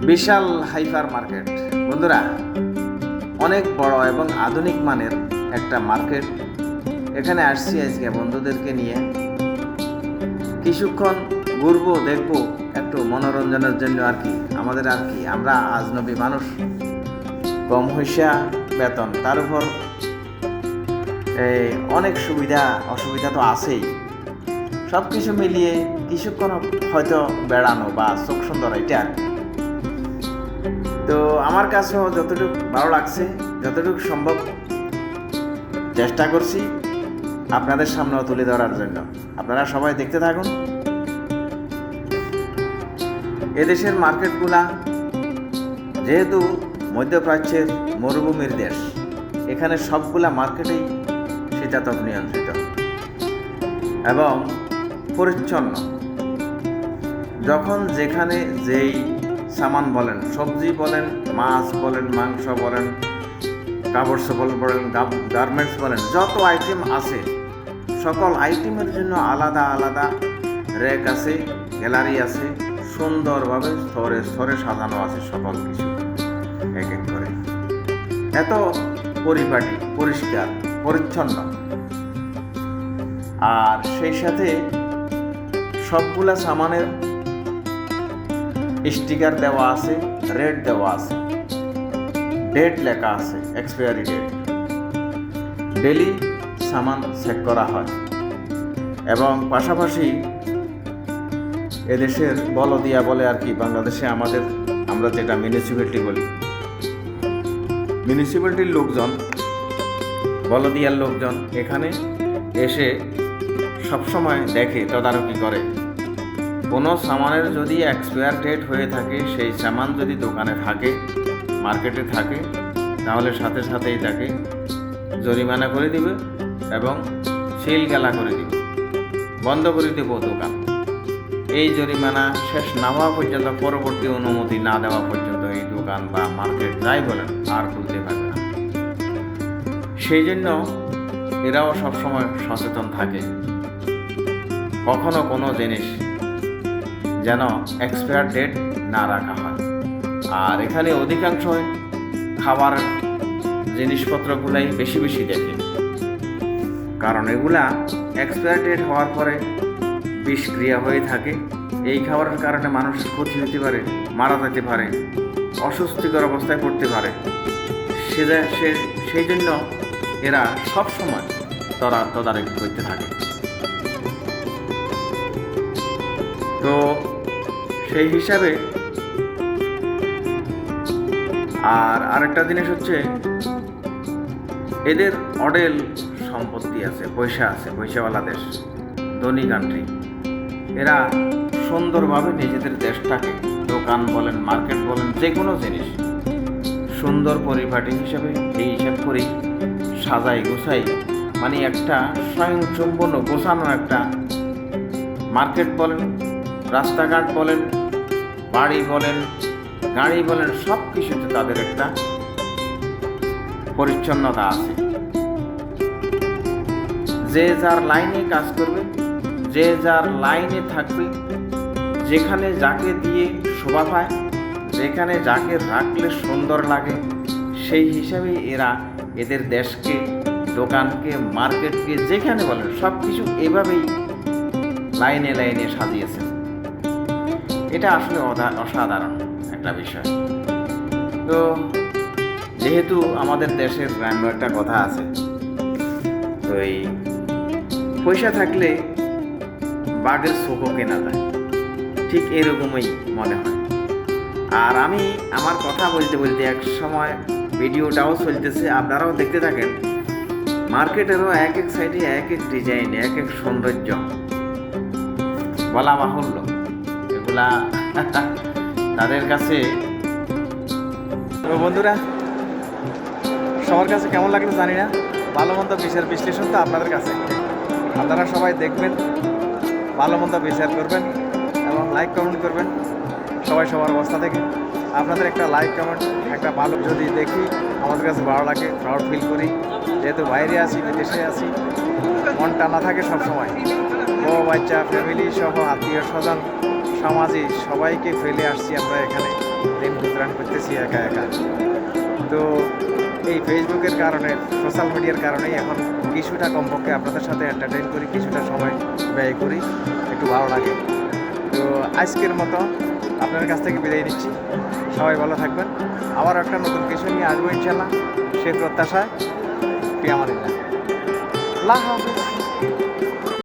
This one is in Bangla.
বিশাল হাইপার মার্কেট। বন্ধুরা, অনেক বড় এবং আধুনিক মানের একটা মার্কেট। এখানে আসছি আজকে বন্ধুদেরকে নিয়ে, কিছুক্ষণ ঘুরবো, দেখবো, একটু মনোরঞ্জনের জন্য আর কি। আমরা আজনবী মানুষ, কম হইসা বেতন, তার উপর অনেক সুবিধা অসুবিধা তো আছেই। সব কিছু মিলিয়ে কিছুক্ষণ হয়তো বেড়ানো বা চোখ সুন্দর, এটা আর কি। তো আমার কাছেও যতটুকু ভালো লাগছে, যতটুকু সম্ভব চেষ্টা করছি আপনাদের সামনেও তুলে ধরার জন্য। আপনারা সবাই দেখতে থাকুন। এদেশের মার্কেটগুলা যেহেতু মধ্যপ্রাচ্যের মরুভূমির দেশ, এখানে সবগুলা মার্কেটেই শীতাতপ নিয়ন্ত্রিত এবং পরিচ্ছন্ন। যখন যেখানে যেই সামান বলেন, সবজি বলেন, মাছ বলেন, মাংস বলেন, কাপড় চোপড় বলেন, গার্মেন্টস বলেন, যত আইটেম আছে সকল আইটেমের জন্য আলাদা আলাদা র্যাক আছে, গ্যালারি আছে, সুন্দরভাবে স্তরে স্তরে সাজানো আছে সকল কিছু এক এক করে। এত পরিপাটি, পরিষ্কার, পরিচ্ছন্ন। আর সেই সাথে সবগুলা সামানের স্টিকার দেওয়া আছে, রেট দেওয়া আছে, ডেট লেখা আছে, এক্সপায়ারি ডেট। ডেলি সামান চেক করা হয় এবং পাশাপাশি এদেশের বলদিয়া বলে আর কি, বাংলাদেশে আমরা যেটা মিউনিসিপ্যালিটি বলি, মিউনিসিপ্যালিটির লোকজন, বলদিয়ার লোকজন এখানে এসে সবসময় দেখে, তদারকি করে। কোনো সামানের যদি এক্সপায়ার ডেট হয়ে থাকে, সেই সামান যদি দোকানে থাকে, মার্কেটে থাকে, তাহলে সাথে সাথেই তাকে জরিমানা করে দিবে এবং সিল গেলা করে দিবে, বন্ধ করে দেব দোকান। এই জরিমানা শেষ না হওয়া পর্যন্ত, পরবর্তী অনুমতি না দেওয়া পর্যন্ত এই দোকান বা মার্কেট যাই বলেন আর খুলতে পারবে না। সেই জন্য এরাও সবসময় সচেতন থাকে, কখনো কোনো জিনিস যেন এক্সপায়ার ডেট না রাখা হয়। আর এখানে অধিকাংশ খাবার জিনিসপত্রগুলাই বেশি বেশি দেখে, কারণ এগুলা এক্সপায়ার ডেট হওয়ার পরে বিষক্রিয়া হয়ে থাকে। এই খাবারের কারণে মানুষ ক্ষতি হতে পারে, মারা যেতে পারে, অস্বস্তিকর অবস্থায় পড়তে পারে। সেই জন্য এরা সবসময় তদারকি করতে থাকে। তো সেই হিসাবে আরেকটা জিনিস হচ্ছে, এদের অডেল সম্পত্তি আছে, পয়সাওয়ালা দেশ, ধনী কান্ট্রি। এরা সুন্দরভাবে নিজেদের দেশটাকে, দোকান বলেন, মার্কেট বলেন, যে কোনো জিনিস সুন্দর পরিপাটি হিসাবে এই হিসাব করেই সাজাই গোছাই, মানে একটা স্বয়ংসম্পূর্ণ গোছানো একটা মার্কেট বলেন, রাস্তাঘাট বলেন, বাড়ি বলেন, গাড়ি বলেন, সব কিছুতে তাদের একটা পরিচ্ছন্নতা আছে। যে যার লাইনে কাজ করবে, যে যার লাইনে থাকবে, যেখানে যাকে দিয়ে শোভা পায়, যেখানে যাকে রাখলে সুন্দর লাগে, সেই হিসাবে এরা এদের দেশকে, দোকানকে, মার্কেটকে, যেখানে বলেন সব কিছু এভাবেই লাইনে লাইনে সাজিয়েছে। এটা আসলে অসাধারণ একটা বিষয়। তো যেহেতু আমাদের দেশের গ্রাম্য একটা কথা আছে, তো এই পয়সা থাকলে বাঘের চোখও কেনা যায়, ঠিক এরকমই মনে হয়। আর আমি আমার কথা বলতে বলতে এক সময় ভিডিওটাও চলতেছে, আপনারাও দেখতে থাকেন। মার্কেটেরও এক এক সাইডে এক এক ডিজাইন, এক এক সৌন্দর্য, বলা বাহুল্য। এগুলা তাদের কাছে। তো বন্ধুরা, সবার কাছে কেমন লাগলো জানি না, ভালো মন্দ বিচার বিশ্লেষণ তো আপনাদের কাছে। আপনারা সবাই দেখবেন, ভালো মন্দ বিচার করবেন এবং লাইক কমেন্ট করবেন। সবাই সবার অবস্থা থেকে আপনাদের একটা লাইক কমেন্ট, একটা ভালো যদি দেখি আমাদের কাছে ভালো লাগে, প্রাউড ফিল করি। যেহেতু বাইরে আছি, বিদেশে আছি, মন টানা থাকে সবসময়। বউ বাচ্চা, ফ্যামিলি সহ, আত্মীয় স্বজন, সমাজে সবাইকে ফেলে আসছি আমরা এখানে। দিন গুজরান করতেছি একা একা। তো এই ফেসবুকের কারণে, সোশ্যাল মিডিয়ার কারণেই এখন কিছুটা কমপক্ষে আপনাদের সাথে এন্টারটেইন করি, কিছুটা সময় ব্যয় করি, একটু ভালো লাগে। তো আজকের মতো আপনাদের কাছ থেকে বিদায় নিচ্ছি। সবাই ভালো থাকবেন, আবার একটা নতুন কিছু নিয়ে আসবো ইনশাল্লাহ, সেই প্রত্যাশায়। ফি আমানিল্লাহ। আল্লাহ হাফেজ।